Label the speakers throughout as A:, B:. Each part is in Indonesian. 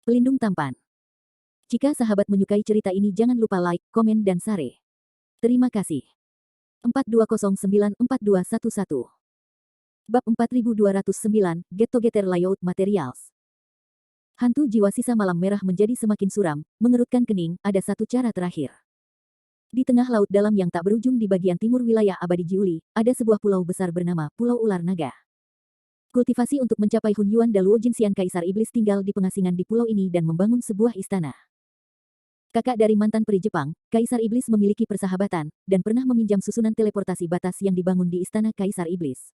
A: Pelindung tampan. Jika sahabat menyukai cerita ini jangan lupa like, komen dan share. Terima kasih. 42094211 Bab 4209, Get Together Layout Materials. Hantu jiwa sisa malam merah menjadi semakin suram, mengerutkan kening, ada satu cara terakhir. Di tengah laut dalam yang tak berujung di bagian timur wilayah abadi Jiuli, ada sebuah pulau besar bernama Pulau Ular Naga. Kultivasi untuk mencapai Hunyuan Daluo Jinxian Kaisar Iblis tinggal di pengasingan di pulau ini dan membangun sebuah istana. Kakak dari mantan peri Jepang, Kaisar Iblis memiliki persahabatan, dan pernah meminjam susunan teleportasi batas yang dibangun di istana Kaisar Iblis.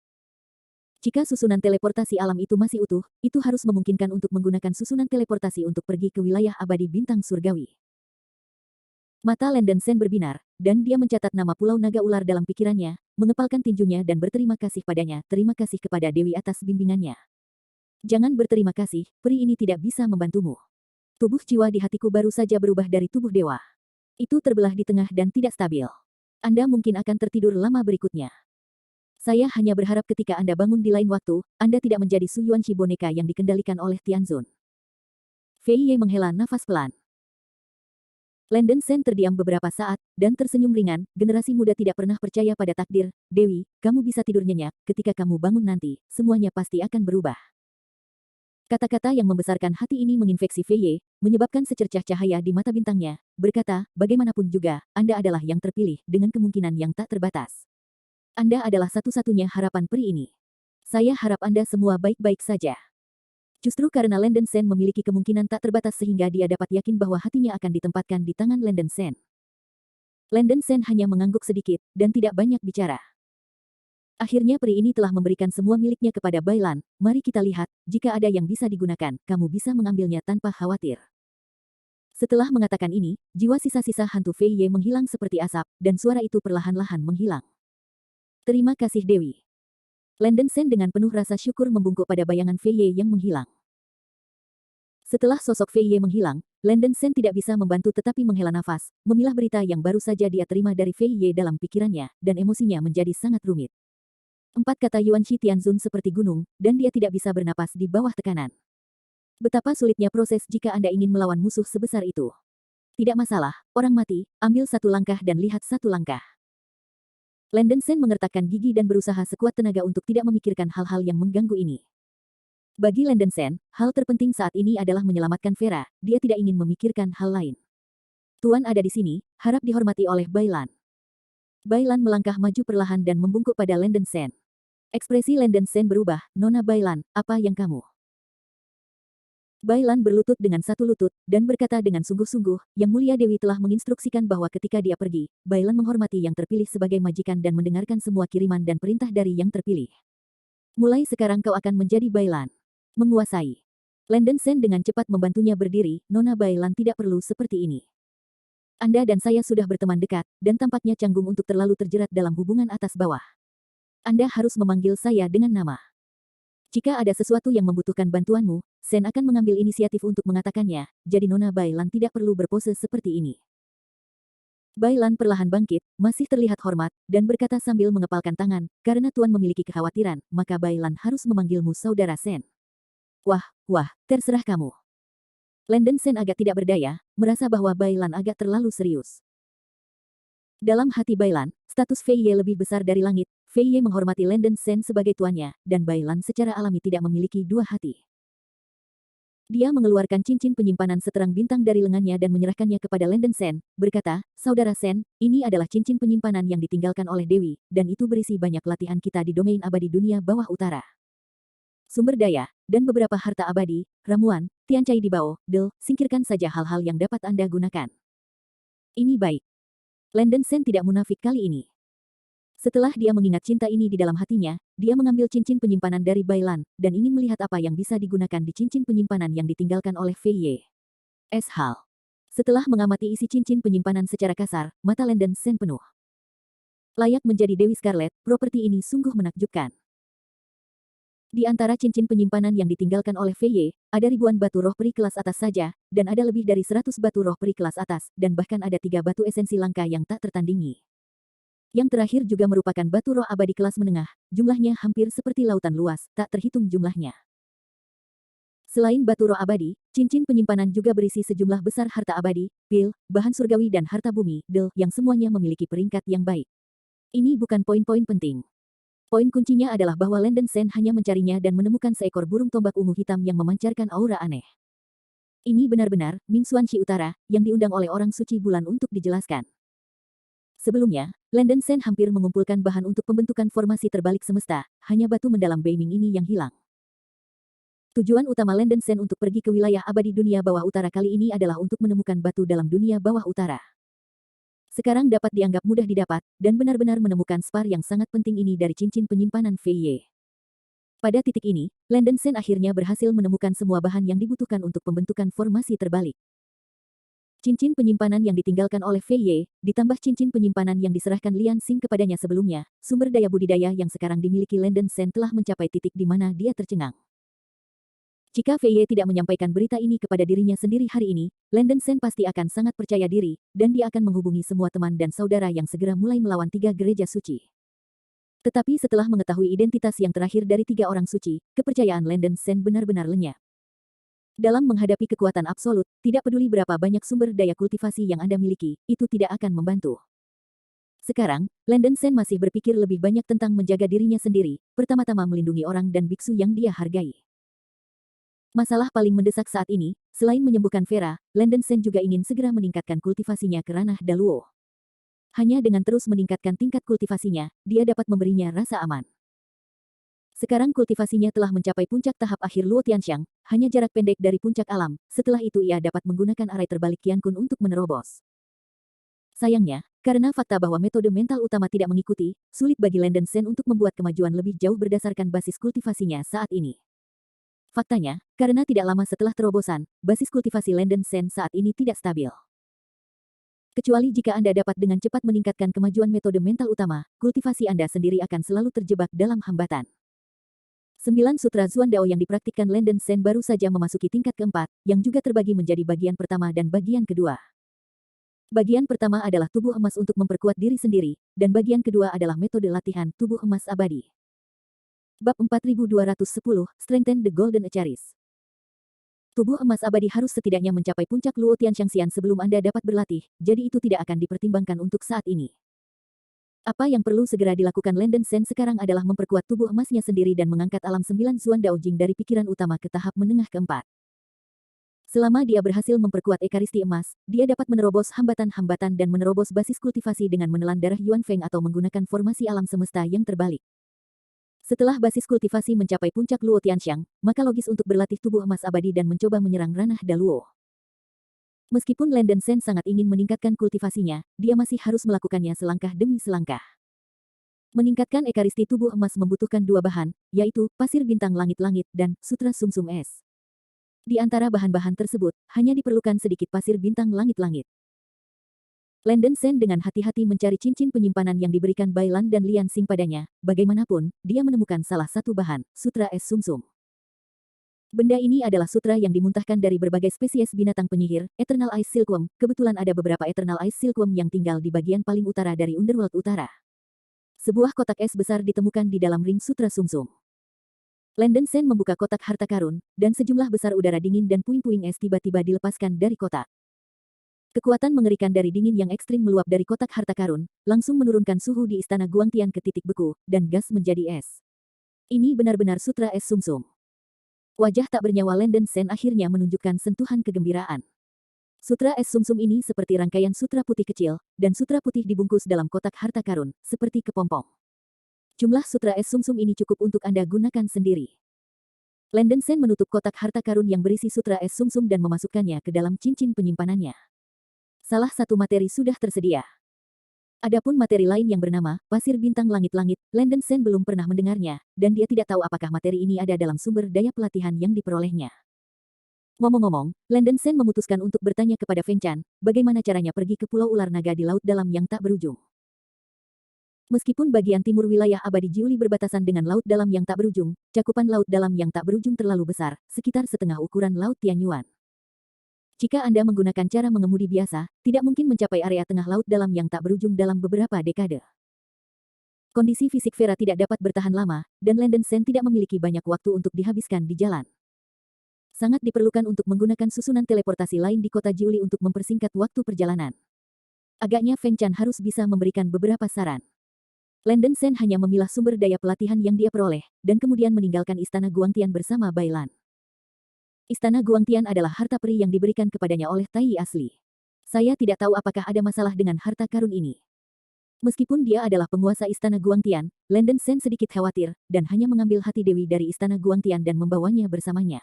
A: Jika susunan teleportasi alam itu masih utuh, itu harus memungkinkan untuk menggunakan susunan teleportasi untuk pergi ke wilayah abadi bintang surgawi. Mata Landen Sen berbinar, dan dia mencatat nama Pulau Naga Ular dalam pikirannya, mengepalkan tinjunya dan berterima kasih padanya. Terima kasih kepada Dewi atas bimbingannya. Jangan berterima kasih, peri ini tidak bisa membantumu. Tubuh jiwa di hatiku baru saja berubah dari tubuh dewa. Itu terbelah di tengah dan tidak stabil. Anda mungkin akan tertidur lama berikutnya. Saya hanya berharap ketika Anda bangun di lain waktu, Anda tidak menjadi Su Yuanqi boneka yang dikendalikan oleh Tianzun. Fei Ye menghela nafas pelan. Landen Sen terdiam beberapa saat, dan tersenyum ringan. Generasi muda tidak pernah percaya pada takdir. Dewi, kamu bisa tidur nyenyak, ketika kamu bangun nanti, semuanya pasti akan berubah. Kata-kata yang membesarkan hati ini menginfeksi Fei Ye, menyebabkan secercah cahaya di mata bintangnya, berkata, bagaimanapun juga, Anda adalah yang terpilih, dengan kemungkinan yang tak terbatas. Anda adalah satu-satunya harapan peri ini. Saya harap Anda semua baik-baik saja. Justru karena Landen Sen memiliki kemungkinan tak terbatas sehingga dia dapat yakin bahwa hatinya akan ditempatkan di tangan Landen Sen. Landen Sen hanya mengangguk sedikit, dan tidak banyak bicara. Akhirnya peri ini telah memberikan semua miliknya kepada Bailan. Mari kita lihat, jika ada yang bisa digunakan, kamu bisa mengambilnya tanpa khawatir. Setelah mengatakan ini, jiwa sisa-sisa hantu Fei Ye menghilang seperti asap, dan suara itu perlahan-lahan menghilang. Terima kasih Dewi. Landen Sen dengan penuh rasa syukur membungkuk pada bayangan Fei Ye yang menghilang. Setelah sosok Fei Ye menghilang, Landen Sen tidak bisa membantu tetapi menghela nafas, memilah berita yang baru saja dia terima dari Fei Ye dalam pikirannya, dan emosinya menjadi sangat rumit. 4 kata Yuanqi Tianzun seperti gunung, dan dia tidak bisa bernapas di bawah tekanan. Betapa sulitnya proses jika Anda ingin melawan musuh sebesar itu. Tidak masalah, orang mati, ambil satu langkah dan lihat satu langkah. Landen Sen mengertakkan gigi dan berusaha sekuat tenaga untuk tidak memikirkan hal-hal yang mengganggu ini. Bagi Landen Sen, hal terpenting saat ini adalah menyelamatkan Vera, dia tidak ingin memikirkan hal lain. Tuan ada di sini, harap dihormati oleh Bailan. Bailan melangkah maju perlahan dan membungkuk pada Landen Sen. Ekspresi Landen Sen berubah, Nona Bailan, apa yang kamu? Bailan berlutut dengan satu lutut, dan berkata dengan sungguh-sungguh, Yang Mulia Dewi telah menginstruksikan bahwa ketika dia pergi, Bailan menghormati yang terpilih sebagai majikan dan mendengarkan semua kiriman dan perintah dari yang terpilih. Mulai sekarang kau akan menjadi Bailan. Menguasai. Landen Sen dengan cepat membantunya berdiri, Nona Bailan tidak perlu seperti ini. Anda dan saya sudah berteman dekat, dan tampaknya canggung untuk terlalu terjerat dalam hubungan atas bawah. Anda harus memanggil saya dengan nama. Jika ada sesuatu yang membutuhkan bantuanmu, Sen akan mengambil inisiatif untuk mengatakannya, jadi Nona Bailan tidak perlu berpose seperti ini. Bailan perlahan bangkit, masih terlihat hormat, dan berkata sambil mengepalkan tangan, karena Tuan memiliki kekhawatiran, maka Bailan harus memanggilmu Saudara Sen. Wah, terserah kamu. Landen Sen agak tidak berdaya, merasa bahwa Bailan agak terlalu serius. Dalam hati Bailan, status Fei Ye lebih besar dari langit. Fei Ye menghormati Landen Sen sebagai tuannya, dan Bailan secara alami tidak memiliki dua hati. Dia mengeluarkan cincin penyimpanan seterang bintang dari lengannya dan menyerahkannya kepada Landen Sen, berkata, Saudara Sen, ini adalah cincin penyimpanan yang ditinggalkan oleh Dewi, dan itu berisi banyak latihan kita di domain abadi dunia bawah utara. Sumber daya, dan beberapa harta abadi, ramuan, tiancai di bawah, singkirkan saja hal-hal yang dapat Anda gunakan. Ini baik. Landen Sen tidak munafik kali ini. Setelah dia mengingat cinta ini di dalam hatinya, dia mengambil cincin penyimpanan dari Bailan, dan ingin melihat apa yang bisa digunakan di cincin penyimpanan yang ditinggalkan oleh Fei Ye. Hal. Setelah mengamati isi cincin penyimpanan secara kasar, mata Landen Sen penuh. Layak menjadi Dewi Scarlet, properti ini sungguh menakjubkan. Di antara cincin penyimpanan yang ditinggalkan oleh Fei Ye, ada ribuan batu roh peri kelas atas saja, dan ada lebih dari 100 batu roh peri kelas atas, dan bahkan ada 3 batu esensi langka yang tak tertandingi. Yang terakhir juga merupakan batu roh abadi kelas menengah, jumlahnya hampir seperti lautan luas, tak terhitung jumlahnya. Selain batu roh abadi, cincin penyimpanan juga berisi sejumlah besar harta abadi, pil, bahan surgawi dan harta bumi, yang semuanya memiliki peringkat yang baik. Ini bukan poin-poin penting. Poin kuncinya adalah bahwa Landen Sen hanya mencarinya dan menemukan seekor burung tombak ungu hitam yang memancarkan aura aneh. Ini benar-benar Ming Xuanxi Utara, yang diundang oleh orang suci bulan untuk dijelaskan. Sebelumnya, Landen Sen hampir mengumpulkan bahan untuk pembentukan formasi terbalik semesta, hanya batu mendalam Beiming ini yang hilang. Tujuan utama Landen Sen untuk pergi ke wilayah abadi dunia bawah utara kali ini adalah untuk menemukan batu dalam dunia bawah utara. Sekarang dapat dianggap mudah didapat, dan benar-benar menemukan spar yang sangat penting ini dari cincin penyimpanan Fei. Pada titik ini, Landen Sen akhirnya berhasil menemukan semua bahan yang dibutuhkan untuk pembentukan formasi terbalik. Cincin penyimpanan yang ditinggalkan oleh Fei, ditambah cincin penyimpanan yang diserahkan Lian Xing kepadanya sebelumnya, sumber daya budidaya yang sekarang dimiliki Landen Sen telah mencapai titik di mana dia tercengang. Jika Fei tidak menyampaikan berita ini kepada dirinya sendiri hari ini, Landen Sen pasti akan sangat percaya diri, dan dia akan menghubungi semua teman dan saudara yang segera mulai melawan 3 gereja suci. Tetapi setelah mengetahui identitas yang terakhir dari 3 orang suci, kepercayaan Landen Sen benar-benar lenyap. Dalam menghadapi kekuatan absolut, tidak peduli berapa banyak sumber daya kultivasi yang Anda miliki, itu tidak akan membantu. Sekarang, Landen Sen masih berpikir lebih banyak tentang menjaga dirinya sendiri, pertama-tama melindungi orang dan biksu yang dia hargai. Masalah paling mendesak saat ini, selain menyembuhkan Vera, Landen Sen juga ingin segera meningkatkan kultivasinya ke ranah Daluo. Hanya dengan terus meningkatkan tingkat kultivasinya, dia dapat memberinya rasa aman. Sekarang kultivasinya telah mencapai puncak tahap akhir Luo Tianxiang, hanya jarak pendek dari puncak alam, setelah itu ia dapat menggunakan arai terbalik Qiankun untuk menerobos. Sayangnya, karena fakta bahwa metode mental utama tidak mengikuti, sulit bagi Landen Sen untuk membuat kemajuan lebih jauh berdasarkan basis kultivasinya saat ini. Faktanya, karena tidak lama setelah terobosan, basis kultivasi Landen Sen saat ini tidak stabil. Kecuali jika Anda dapat dengan cepat meningkatkan kemajuan metode mental utama, kultivasi Anda sendiri akan selalu terjebak dalam hambatan. 9 Sutra Zuan Dao yang dipraktikkan Landen Sen baru saja memasuki tingkat keempat, yang juga terbagi menjadi bagian pertama dan bagian kedua. Bagian pertama adalah tubuh emas untuk memperkuat diri sendiri, dan bagian kedua adalah metode latihan tubuh emas abadi. Bab 4210, Strengthen the Golden Acharis. Tubuh emas abadi harus setidaknya mencapai puncak Luo Tianxiang sebelum Anda dapat berlatih, jadi itu tidak akan dipertimbangkan untuk saat ini. Apa yang perlu segera dilakukan Landen Sen sekarang adalah memperkuat tubuh emasnya sendiri dan mengangkat alam 9 Zuan Dao Jing dari pikiran utama ke tahap menengah keempat. Selama dia berhasil memperkuat ekaristi emas, dia dapat menerobos hambatan-hambatan dan menerobos basis kultivasi dengan menelan darah Yuan Feng atau menggunakan formasi alam semesta yang terbalik. Setelah basis kultivasi mencapai puncak Luo Tianxiang, maka logis untuk berlatih tubuh emas abadi dan mencoba menyerang ranah Daluo. Meskipun Landen Sen sangat ingin meningkatkan kultivasinya, dia masih harus melakukannya selangkah demi selangkah. Meningkatkan ekaristi tubuh emas membutuhkan 2 bahan, yaitu pasir bintang langit-langit dan sutra sumsum es. Di antara bahan-bahan tersebut, hanya diperlukan sedikit pasir bintang langit-langit. Landen Sen dengan hati-hati mencari cincin penyimpanan yang diberikan Bai Lan dan Lian Xing padanya, bagaimanapun, dia menemukan salah satu bahan, sutra es sumsum. Benda ini adalah sutra yang dimuntahkan dari berbagai spesies binatang penyihir, Eternal Ice Silkworm, kebetulan ada beberapa Eternal Ice Silkworm yang tinggal di bagian paling utara dari Underworld Utara. Sebuah kotak es besar ditemukan di dalam ring sutra sumsum. Landen Sen membuka kotak harta karun, dan sejumlah besar udara dingin dan puing-puing es tiba-tiba dilepaskan dari kotak. Kekuatan mengerikan dari dingin yang ekstrim meluap dari kotak harta karun, langsung menurunkan suhu di istana Guangtian ke titik beku, dan gas menjadi es. Ini benar-benar sutra es sumsum. Wajah tak bernyawa Landen Sen akhirnya menunjukkan sentuhan kegembiraan. Sutra es sumsum ini seperti rangkaian sutra putih kecil, dan sutra putih dibungkus dalam kotak harta karun, seperti kepompong. Jumlah sutra es sumsum ini cukup untuk Anda gunakan sendiri. Landen Sen menutup kotak harta karun yang berisi sutra es sumsum dan memasukkannya ke dalam cincin penyimpanannya. Salah satu materi sudah tersedia. Adapun materi lain yang bernama pasir bintang langit-langit, Landen Sen belum pernah mendengarnya, dan dia tidak tahu apakah materi ini ada dalam sumber daya pelatihan yang diperolehnya. Ngomong-ngomong, Landen Sen memutuskan untuk bertanya kepada Feng Chan, bagaimana caranya pergi ke Pulau Ular Naga di laut dalam yang tak berujung. Meskipun bagian timur wilayah abadi Jiuli berbatasan dengan laut dalam yang tak berujung, cakupan laut dalam yang tak berujung terlalu besar, sekitar setengah ukuran laut Tianyuan. Jika Anda menggunakan cara mengemudi biasa, tidak mungkin mencapai area tengah laut dalam yang tak berujung dalam beberapa dekade. Kondisi fisik Vera tidak dapat bertahan lama, dan Landen Sen tidak memiliki banyak waktu untuk dihabiskan di jalan. Sangat diperlukan untuk menggunakan susunan teleportasi lain di kota Jiuli untuk mempersingkat waktu perjalanan. Agaknya Feng Chan harus bisa memberikan beberapa saran. Landen Sen hanya memilah sumber daya pelatihan yang dia peroleh, dan kemudian meninggalkan istana Guangtian bersama Bailan. Istana Guangtian adalah harta peri yang diberikan kepadanya oleh Tai asli. Saya tidak tahu apakah ada masalah dengan harta karun ini. Meskipun dia adalah penguasa istana Guangtian, Landen Sen sedikit khawatir, dan hanya mengambil hati Dewi dari istana Guangtian dan membawanya bersamanya.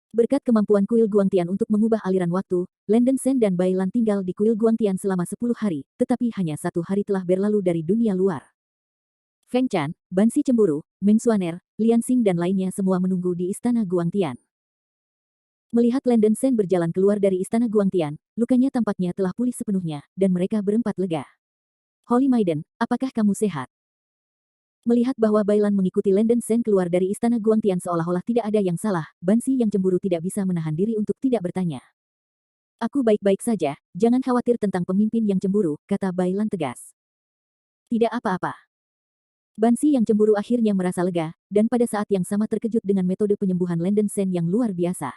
A: Berkat kemampuan kuil Guangtian untuk mengubah aliran waktu, Landen Sen dan Bailan tinggal di kuil Guangtian selama 10 hari, tetapi hanya 1 hari telah berlalu dari dunia luar. Feng Chan, Bansi cemburu, Meng Xuaner, Lian Xing dan lainnya semua menunggu di istana Guangtian. Melihat Landen Sen berjalan keluar dari istana Guangtian, lukanya tampaknya telah pulih sepenuhnya, dan mereka berempat lega. Holy Maiden, apakah kamu sehat? Melihat bahwa Bailan mengikuti Landen Sen keluar dari istana Guangtian seolah-olah tidak ada yang salah, Bansi yang cemburu tidak bisa menahan diri untuk tidak bertanya. Aku baik-baik saja, jangan khawatir tentang pemimpin yang cemburu, kata Bailan tegas. Tidak apa-apa. Bansi yang cemburu akhirnya merasa lega, dan pada saat yang sama terkejut dengan metode penyembuhan Landen Sen yang luar biasa.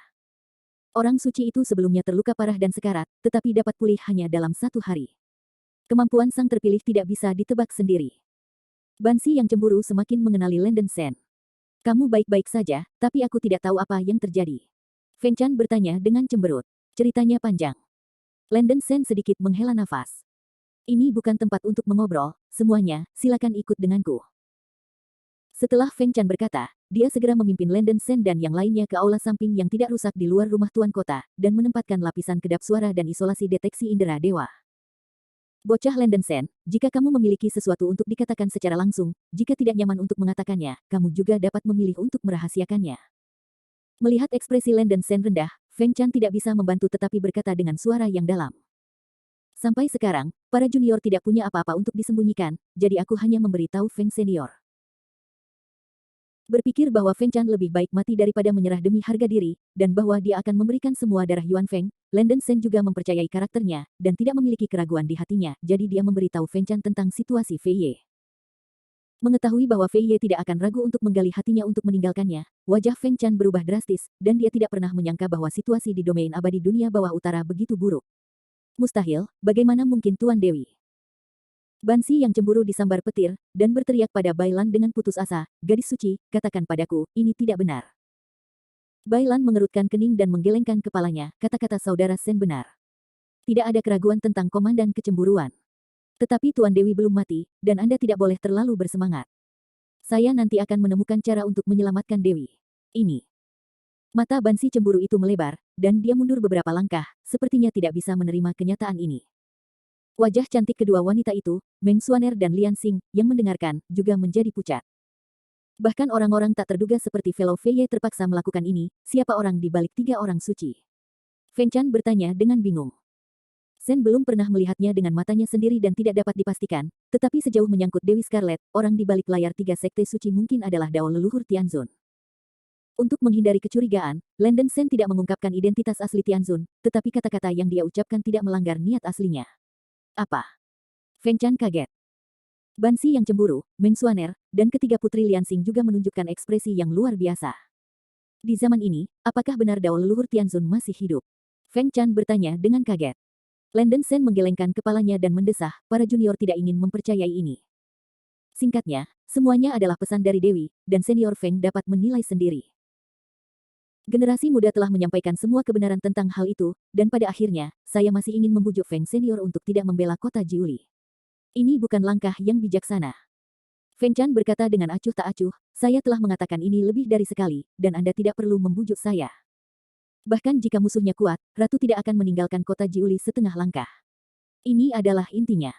A: Orang suci itu sebelumnya terluka parah dan sekarat, tetapi dapat pulih hanya dalam 1 hari. Kemampuan sang terpilih tidak bisa ditebak sendiri. Bansi yang cemburu semakin mengenali Landen Sen. Kamu baik-baik saja, tapi aku tidak tahu apa yang terjadi. Feng Chan bertanya dengan cemberut. Ceritanya panjang. Landen Sen sedikit menghela nafas. Ini bukan tempat untuk mengobrol, semuanya, silakan ikut denganku. Setelah Feng Chan berkata, dia segera memimpin Landen Sen dan yang lainnya ke aula samping yang tidak rusak di luar rumah tuan kota, dan menempatkan lapisan kedap suara dan isolasi deteksi indera dewa. Bocah Landen Sen, jika kamu memiliki sesuatu untuk dikatakan secara langsung, jika tidak nyaman untuk mengatakannya, kamu juga dapat memilih untuk merahasiakannya. Melihat ekspresi Landen Sen rendah, Feng Chan tidak bisa membantu tetapi berkata dengan suara yang dalam. Sampai sekarang, para junior tidak punya apa-apa untuk disembunyikan, jadi aku hanya memberitahu Feng Senior. Berpikir bahwa Feng Chan lebih baik mati daripada menyerah demi harga diri, dan bahwa dia akan memberikan semua darah Yuan Feng, Landen Sen juga mempercayai karakternya, dan tidak memiliki keraguan di hatinya, jadi dia memberitahu Feng Chan tentang situasi Fei Ye. Mengetahui bahwa Fei Ye tidak akan ragu untuk menggali hatinya untuk meninggalkannya, wajah Feng Chan berubah drastis, dan dia tidak pernah menyangka bahwa situasi di domain abadi dunia bawah utara begitu buruk. Mustahil, bagaimana mungkin Tuan Dewi? Bansi yang cemburu disambar petir, dan berteriak pada Bailan dengan putus asa, gadis suci, katakan padaku, ini tidak benar. Bailan mengerutkan kening dan menggelengkan kepalanya, kata-kata saudara Sen benar. Tidak ada keraguan tentang komandan kecemburuan. Tetapi Tuan Dewi belum mati, dan Anda tidak boleh terlalu bersemangat. Saya nanti akan menemukan cara untuk menyelamatkan Dewi. Ini. Mata Bansi cemburu itu melebar, dan dia mundur beberapa langkah, sepertinya tidak bisa menerima kenyataan ini. Wajah cantik kedua wanita itu, Meng Xuaner dan Lian Xing, yang mendengarkan, juga menjadi pucat. Bahkan orang-orang tak terduga seperti Fellow Fei Ye terpaksa melakukan ini, siapa orang di balik 3 orang suci? Feng Chan bertanya dengan bingung. Sen belum pernah melihatnya dengan matanya sendiri dan tidak dapat dipastikan, tetapi sejauh menyangkut Dewi Scarlet, orang di balik layar 3 sekte suci mungkin adalah Dao leluhur Tianzun. Untuk menghindari kecurigaan, Landen Sen tidak mengungkapkan identitas asli Tianzun, tetapi kata-kata yang dia ucapkan tidak melanggar niat aslinya. Apa? Feng Chan kaget. Bansi yang cemburu, Meng Xuaner, dan ketiga putri Lian Xing juga menunjukkan ekspresi yang luar biasa. Di zaman ini, apakah benar Dao leluhur Tianzun masih hidup? Feng Chan bertanya dengan kaget. Landen Sen menggelengkan kepalanya dan mendesah, para junior tidak ingin mempercayai ini. Singkatnya, semuanya adalah pesan dari Dewi, dan senior Feng dapat menilai sendiri. Generasi muda telah menyampaikan semua kebenaran tentang hal itu, dan pada akhirnya, saya masih ingin membujuk Feng Senior untuk tidak membela kota Jiuli. Ini bukan langkah yang bijaksana. Feng Chan berkata dengan acuh tak acuh, saya telah mengatakan ini lebih dari sekali, dan Anda tidak perlu membujuk saya. Bahkan jika musuhnya kuat, Ratu tidak akan meninggalkan kota Jiuli setengah langkah. Ini adalah intinya.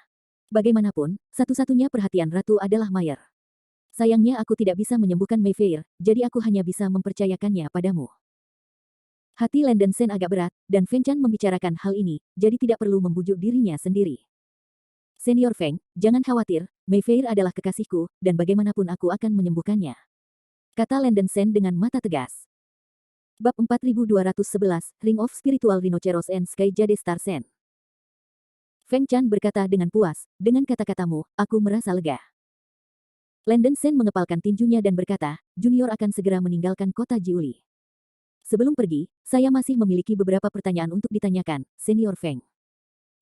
A: Bagaimanapun, satu-satunya perhatian Ratu adalah Mayer. Sayangnya aku tidak bisa menyembuhkan Mayfair, jadi aku hanya bisa mempercayakannya padamu. Hati Landen Sen agak berat, dan Feng Chan membicarakan hal ini, jadi tidak perlu membujuk dirinya sendiri. Senior Feng, jangan khawatir, Mayfair adalah kekasihku, dan bagaimanapun aku akan menyembuhkannya. Kata Landen Sen dengan mata tegas. Bab 4211, Ring of Spiritual Rhinoceros and Sky Jade Star Sen. Feng Chan berkata dengan puas, dengan kata-katamu, aku merasa lega. Landen Sen mengepalkan tinjunya dan berkata, junior akan segera meninggalkan kota Jiuli. Sebelum pergi, saya masih memiliki beberapa pertanyaan untuk ditanyakan, Senior Feng.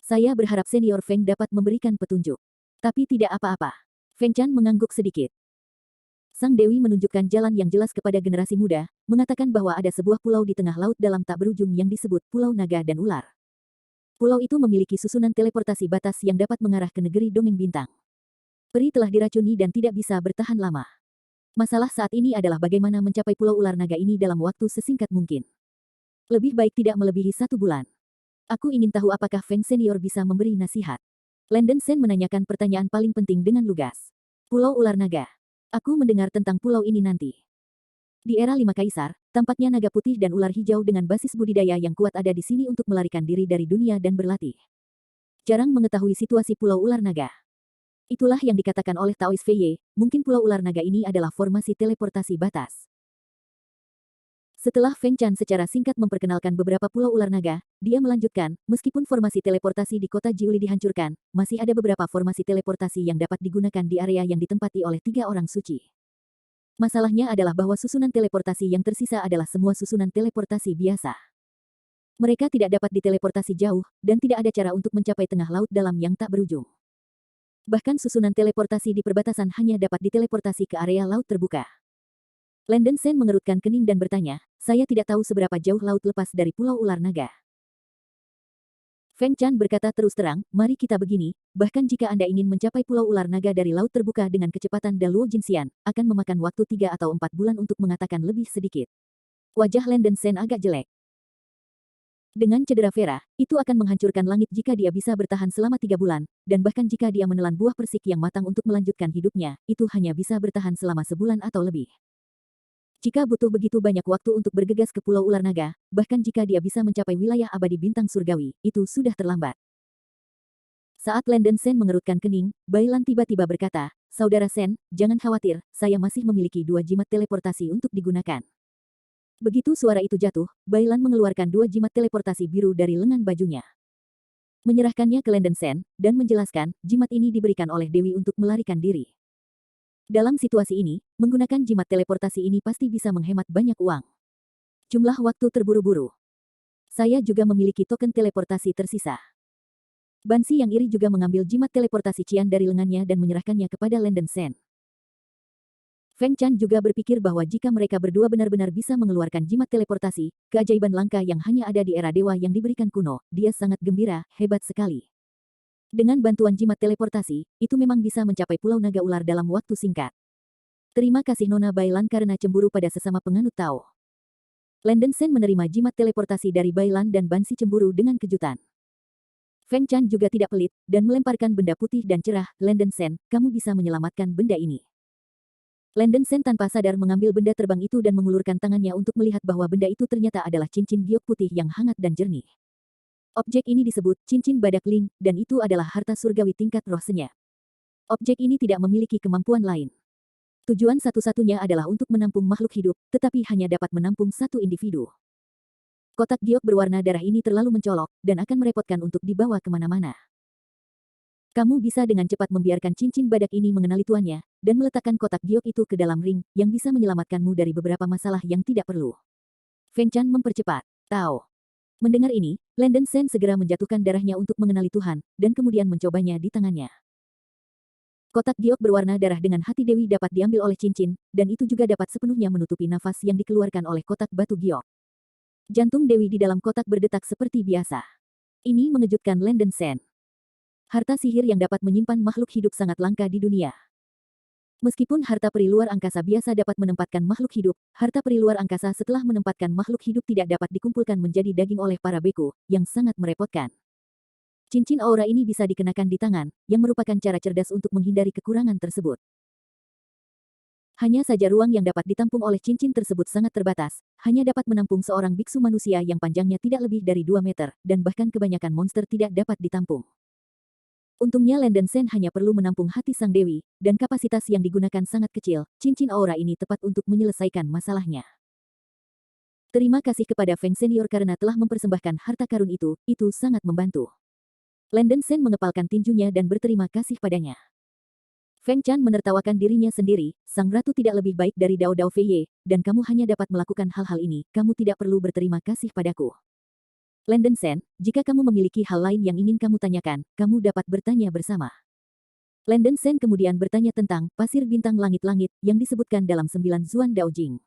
A: Saya berharap Senior Feng dapat memberikan petunjuk. Tapi tidak apa-apa. Feng Chan mengangguk sedikit. Sang Dewi menunjukkan jalan yang jelas kepada generasi muda, mengatakan bahwa ada sebuah pulau di tengah laut dalam tak berujung yang disebut Pulau Naga dan Ular. Pulau itu memiliki susunan teleportasi batas yang dapat mengarah ke negeri dongeng bintang. Peri telah diracuni dan tidak bisa bertahan lama. Masalah saat ini adalah bagaimana mencapai Pulau Ular Naga ini dalam waktu sesingkat mungkin. Lebih baik tidak melebihi 1 bulan. Aku ingin tahu apakah Feng Senior bisa memberi nasihat. Landen Sen menanyakan pertanyaan paling penting dengan lugas. Pulau Ular Naga. Aku mendengar tentang pulau ini nanti. Di era 5 Kaisar, tampaknya naga putih dan ular hijau dengan basis budidaya yang kuat ada di sini untuk melarikan diri dari dunia dan berlatih. Jarang mengetahui situasi Pulau Ular Naga. Itulah yang dikatakan oleh Taois Feye, mungkin Pulau Ular Naga ini adalah formasi teleportasi batas. Setelah Feng Chan secara singkat memperkenalkan beberapa pulau ular naga, dia melanjutkan, meskipun formasi teleportasi di kota Jiuli dihancurkan, masih ada beberapa formasi teleportasi yang dapat digunakan di area yang ditempati oleh 3 orang suci. Masalahnya adalah bahwa susunan teleportasi yang tersisa adalah semua susunan teleportasi biasa. Mereka tidak dapat diteleportasi jauh, dan tidak ada cara untuk mencapai tengah laut dalam yang tak berujung. Bahkan susunan teleportasi di perbatasan hanya dapat diteleportasi ke area laut terbuka. Landen Sen mengerutkan kening dan bertanya, saya tidak tahu seberapa jauh laut lepas dari Pulau Ular Naga. Feng Chan berkata terus terang, mari kita begini, bahkan jika Anda ingin mencapai Pulau Ular Naga dari laut terbuka dengan kecepatan Daluo Jinxian, akan memakan waktu 3 atau 4 bulan untuk mengatakan lebih sedikit. Wajah Landen Sen agak jelek. Dengan cedera Vera, itu akan menghancurkan langit jika dia bisa bertahan selama 3 bulan, dan bahkan jika dia menelan buah persik yang matang untuk melanjutkan hidupnya, itu hanya bisa bertahan selama sebulan atau lebih. Jika butuh begitu banyak waktu untuk bergegas ke Pulau Ular Naga, bahkan jika dia bisa mencapai wilayah abadi bintang surgawi, itu sudah terlambat. Saat Landen Sen mengerutkan kening, Bailan tiba-tiba berkata, Saudara Sen, jangan khawatir, saya masih memiliki 2 jimat teleportasi untuk digunakan. Begitu suara itu jatuh, Bailan mengeluarkan 2 jimat teleportasi biru dari lengan bajunya. Menyerahkannya ke Landen Sen, dan menjelaskan, jimat ini diberikan oleh Dewi untuk melarikan diri. Dalam situasi ini, menggunakan jimat teleportasi ini pasti bisa menghemat banyak uang. Jumlah waktu terburu-buru. Saya juga memiliki token teleportasi tersisa. Bansi yang iri juga mengambil jimat teleportasi Qian dari lengannya dan menyerahkannya kepada Landen Sen. Feng Chan juga berpikir bahwa jika mereka berdua benar-benar bisa mengeluarkan jimat teleportasi, keajaiban langka yang hanya ada di era dewa yang diberikan kuno, dia sangat gembira, hebat sekali. Dengan bantuan jimat teleportasi, itu memang bisa mencapai Pulau Naga Ular dalam waktu singkat. Terima kasih Nona Bailan karena cemburu pada sesama penganut Tao. Landen Sen menerima jimat teleportasi dari Bailan dan Bansi cemburu dengan kejutan. Feng Chan juga tidak pelit, dan melemparkan benda putih dan cerah, Landen Sen, kamu bisa menyelamatkan benda ini. Landen Sen tanpa sadar mengambil benda terbang itu dan mengulurkan tangannya untuk melihat bahwa benda itu ternyata adalah cincin giok putih yang hangat dan jernih. Objek ini disebut cincin badak Ling, dan itu adalah harta surgawi tingkat roh senyap. Objek ini tidak memiliki kemampuan lain. Tujuan satu-satunya adalah untuk menampung makhluk hidup, tetapi hanya dapat menampung 1 individu. Kotak giok berwarna darah ini terlalu mencolok, dan akan merepotkan untuk dibawa kemana-mana. Kamu bisa dengan cepat membiarkan cincin badak ini mengenali tuannya, dan meletakkan kotak giok itu ke dalam ring, yang bisa menyelamatkanmu dari beberapa masalah yang tidak perlu. Feng Chan mempercepat. Tao. Mendengar ini, Landen Sen segera menjatuhkan darahnya untuk mengenali Tuhan, dan kemudian mencobanya di tangannya. Kotak giok berwarna darah dengan hati Dewi dapat diambil oleh cincin, dan itu juga dapat sepenuhnya menutupi nafas yang dikeluarkan oleh kotak batu giok. Jantung Dewi di dalam kotak berdetak seperti biasa. Ini mengejutkan Landen Sen. Harta sihir yang dapat menyimpan makhluk hidup sangat langka di dunia. Meskipun harta peri luar angkasa biasa dapat menempatkan makhluk hidup, harta peri luar angkasa setelah menempatkan makhluk hidup tidak dapat dikumpulkan menjadi daging oleh para beku, yang sangat merepotkan. Cincin aura ini bisa dikenakan di tangan, yang merupakan cara cerdas untuk menghindari kekurangan tersebut. Hanya saja ruang yang dapat ditampung oleh cincin tersebut sangat terbatas, hanya dapat menampung seorang biksu manusia yang panjangnya tidak lebih dari 2 meter, dan bahkan kebanyakan monster tidak dapat ditampung. Untungnya Landen Sen hanya perlu menampung hati sang dewi, dan kapasitas yang digunakan sangat kecil, cincin aura ini tepat untuk menyelesaikan masalahnya. Terima kasih kepada Feng Senior karena telah mempersembahkan harta karun itu sangat membantu. Landen Sen mengepalkan tinjunya dan berterima kasih padanya. Feng Chan menertawakan dirinya sendiri, sang ratu tidak lebih baik dari Dao Dao Feiye, dan kamu hanya dapat melakukan hal-hal ini, kamu tidak perlu berterima kasih padaku. Landen Sen, jika kamu memiliki hal lain yang ingin kamu tanyakan, kamu dapat bertanya bersama. Landen Sen kemudian bertanya tentang pasir bintang langit-langit yang disebutkan dalam 9 Zuan Dao Jing.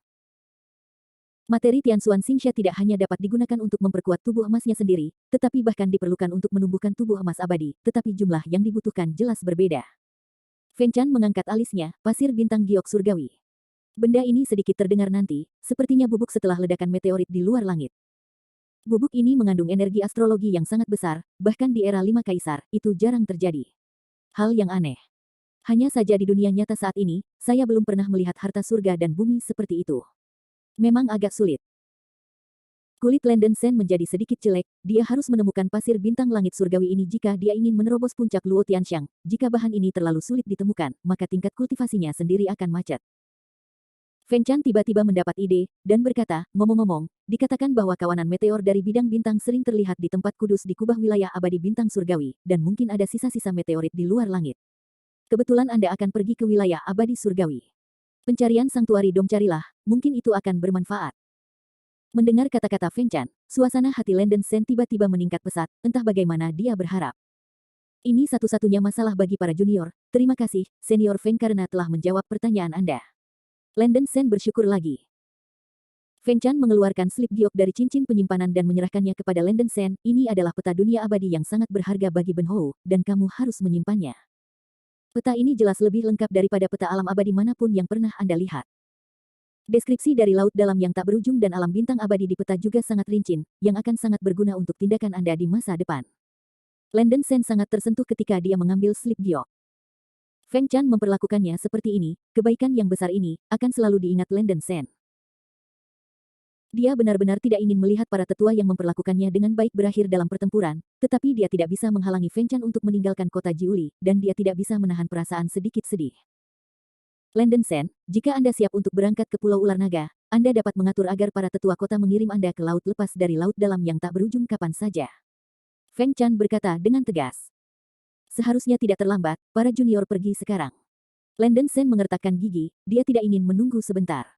A: Materi Tianxuan Xingxia tidak hanya dapat digunakan untuk memperkuat tubuh emasnya sendiri, tetapi bahkan diperlukan untuk menumbuhkan tubuh emas abadi, tetapi jumlah yang dibutuhkan jelas berbeda. Feng Chan mengangkat alisnya, pasir bintang giok surgawi. Benda ini sedikit terdengar nanti, sepertinya bubuk setelah ledakan meteorit di luar langit. Bubuk ini mengandung energi astrologi yang sangat besar, bahkan di era 5 kaisar, itu jarang terjadi. Hal yang aneh. Hanya saja di dunia nyata saat ini, saya belum pernah melihat harta surga dan bumi seperti itu. Memang agak sulit. Kulit Landen Sen menjadi sedikit jelek, dia harus menemukan pasir bintang langit surgawi ini jika dia ingin menerobos puncak Luo Tianxiang. Jika bahan ini terlalu sulit ditemukan, maka tingkat kultivasinya sendiri akan macet. Feng Chan tiba-tiba mendapat ide, dan berkata, ngomong-ngomong, dikatakan bahwa kawanan meteor dari bidang bintang sering terlihat di tempat kudus di kubah wilayah abadi bintang surgawi, dan mungkin ada sisa-sisa meteorit di luar langit. Kebetulan Anda akan pergi ke wilayah abadi surgawi. Pencarian Sangtuari Dong carilah, mungkin itu akan bermanfaat. Mendengar kata-kata Feng Chan, suasana hati Landen Sen tiba-tiba meningkat pesat, entah bagaimana dia berharap. Ini satu-satunya masalah bagi para junior, terima kasih, Senior Feng karena telah menjawab pertanyaan Anda. Landen Sen bersyukur lagi. Feng Chan mengeluarkan slip giok dari cincin penyimpanan dan menyerahkannya kepada Landen Sen, ini adalah peta dunia abadi yang sangat berharga bagi Ben Hou, dan kamu harus menyimpannya. Peta ini jelas lebih lengkap daripada peta alam abadi manapun yang pernah Anda lihat. Deskripsi dari laut dalam yang tak berujung dan alam bintang abadi di peta juga sangat licin, yang akan sangat berguna untuk tindakan Anda di masa depan. Landen Sen sangat tersentuh ketika dia mengambil slip giok. Feng Chan memperlakukannya seperti ini, kebaikan yang besar ini, akan selalu diingat Landen Sen. Dia benar-benar tidak ingin melihat para tetua yang memperlakukannya dengan baik berakhir dalam pertempuran, tetapi dia tidak bisa menghalangi Feng Chan untuk meninggalkan kota Jiuli, dan dia tidak bisa menahan perasaan sedikit sedih. Landen Sen, jika Anda siap untuk berangkat ke Pulau Ular Naga, Anda dapat mengatur agar para tetua kota mengirim Anda ke laut lepas dari laut dalam yang tak berujung kapan saja. Feng Chan berkata dengan tegas. Seharusnya tidak terlambat, para junior pergi sekarang. Landen Sen mengertakkan gigi, dia tidak ingin menunggu sebentar.